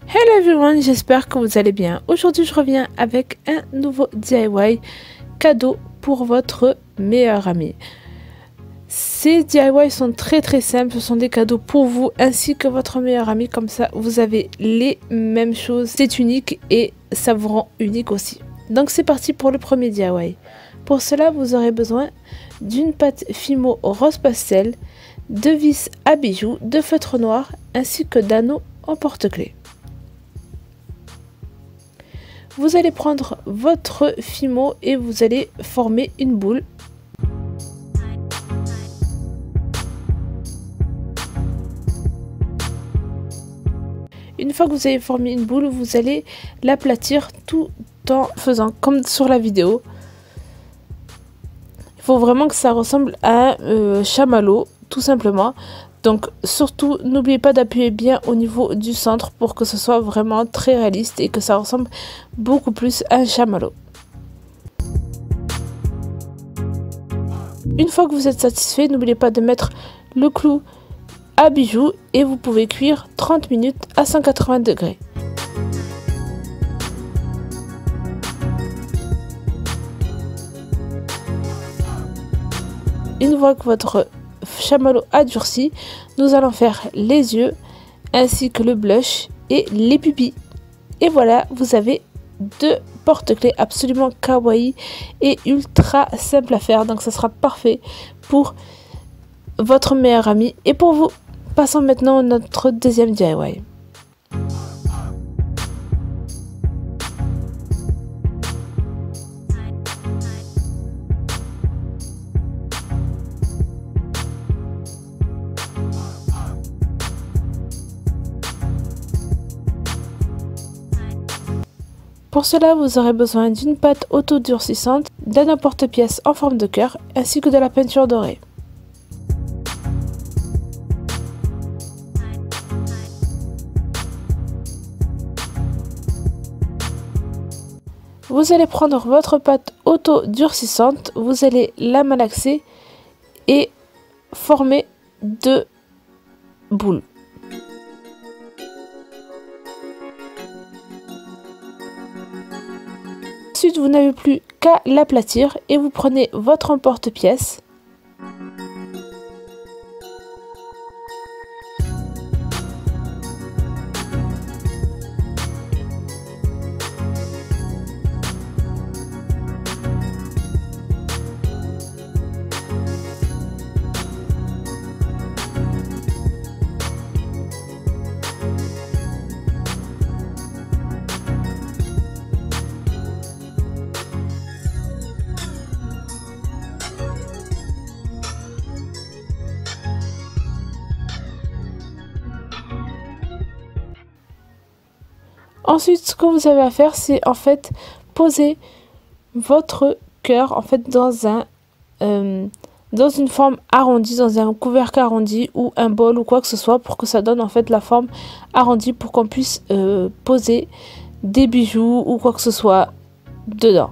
Hello everyone, j'espère que vous allez bien. Aujourd'hui je reviens avec un nouveau DIY cadeau pour votre meilleur ami. Ces DIY sont très simples, ce sont des cadeaux pour vous ainsi que votre meilleur ami, comme ça vous avez les mêmes choses. C'est unique et ça vous rend unique aussi. Donc c'est parti pour le premier DIY. Pour cela vous aurez besoin d'une pâte Fimo rose pastel, de vis à bijoux, de feutre noir ainsi que d'anneaux en porte-clés. Vous allez prendre votre Fimo et vous allez former une boule. Une fois que vous avez formé une boule, vous allez l'aplatir tout en faisant comme sur la vidéo. Il faut vraiment que ça ressemble à un chamallow, tout simplement. Donc surtout, n'oubliez pas d'appuyer bien au niveau du centre pour que ce soit vraiment très réaliste et que ça ressemble beaucoup plus à un chamallow. Une fois que vous êtes satisfait, n'oubliez pas de mettre le clou à bijoux et vous pouvez cuire 30 minutes à 180 degrés. Une fois que votre chamallow a durci, nous allons faire les yeux ainsi que le blush et les pupilles. Et voilà, vous avez deux porte-clés absolument kawaii et ultra simple à faire. Donc ça sera parfait pour votre meilleur ami et pour vous. Passons maintenant à notre deuxième DIY. Pour cela, vous aurez besoin d'une pâte auto-durcissante, d'un emporte-pièce en forme de cœur, ainsi que de la peinture dorée. Vous allez prendre votre pâte auto-durcissante, vous allez la malaxer et former deux boules. Ensuite, vous n'avez plus qu'à l'aplatir et vous prenez votre emporte-pièce. Ensuite, ce que vous avez à faire, c'est en fait poser votre cœur en fait dans une forme arrondie, dans un couvercle arrondi ou un bol ou quoi que ce soit pour que ça donne en fait la forme arrondie pour qu'on puisse poser des bijoux ou quoi que ce soit dedans.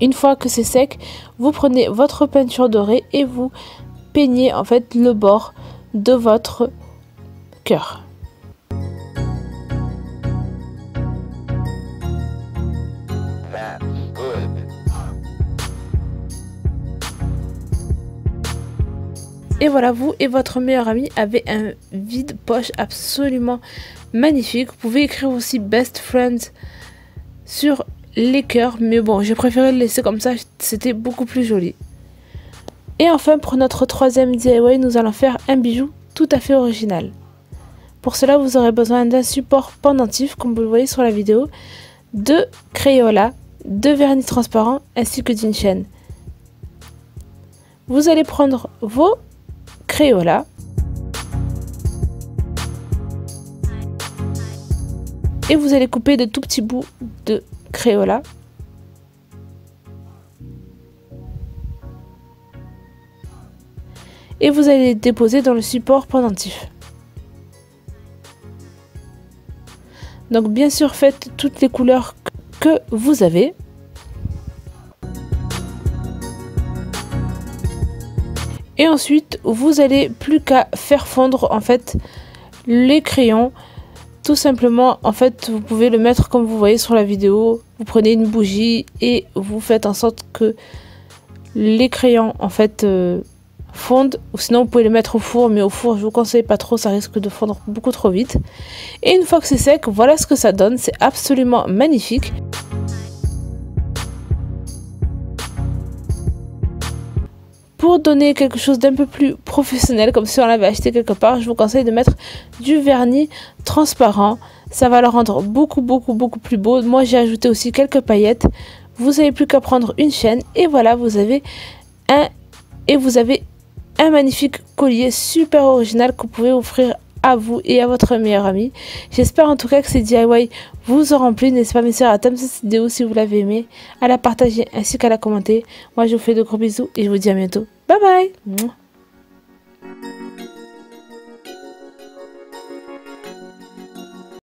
Une fois que c'est sec, vous prenez votre peinture dorée et vous peignez en fait le bord de votre cœur. Et voilà, vous et votre meilleur ami avez un vide-poche absolument magnifique. Vous pouvez écrire aussi Best Friends sur les cœurs. Mais bon, j'ai préféré le laisser comme ça, c'était beaucoup plus joli. Et enfin, pour notre troisième DIY, nous allons faire un bijou tout à fait original. Pour cela, vous aurez besoin d'un support pendentif, comme vous le voyez sur la vidéo, de Crayola, de vernis transparent ainsi que d'une chaîne. Vous allez prendre vos Crayola et vous allez couper de tout petits bouts de Crayola et vous allez les déposer dans le support pendentif. Donc bien sûr, faites toutes les couleurs que vous avez. Et ensuite, vous allez plus qu'à faire fondre en fait les crayons tout simplement, en fait, vous pouvez le mettre comme vous voyez sur la vidéo. Vous prenez une bougie et vous faites en sorte que les crayons, en fait, fondent. Ou sinon, vous pouvez les mettre au four. Mais au four, je vous conseille pas trop, ça risque de fondre beaucoup trop vite. Et une fois que c'est sec, voilà ce que ça donne. C'est absolument magnifique. Pour donner quelque chose d'un peu plus professionnel, comme si on l'avait acheté quelque part, je vous conseille de mettre du vernis transparent. Ça va le rendre beaucoup plus beau. Moi, j'ai ajouté aussi quelques paillettes. Vous n'avez plus qu'à prendre une chaîne et voilà, vous avez un magnifique collier super original que vous pouvez offrir à vous et à votre meilleur ami. J'espère en tout cas que ces DIY vous auront plu. N'hésitez pas mes soeurs à t'aimer cette vidéo si vous l'avez aimée, à la partager ainsi qu'à la commenter. Moi je vous fais de gros bisous et je vous dis à bientôt. Bye bye.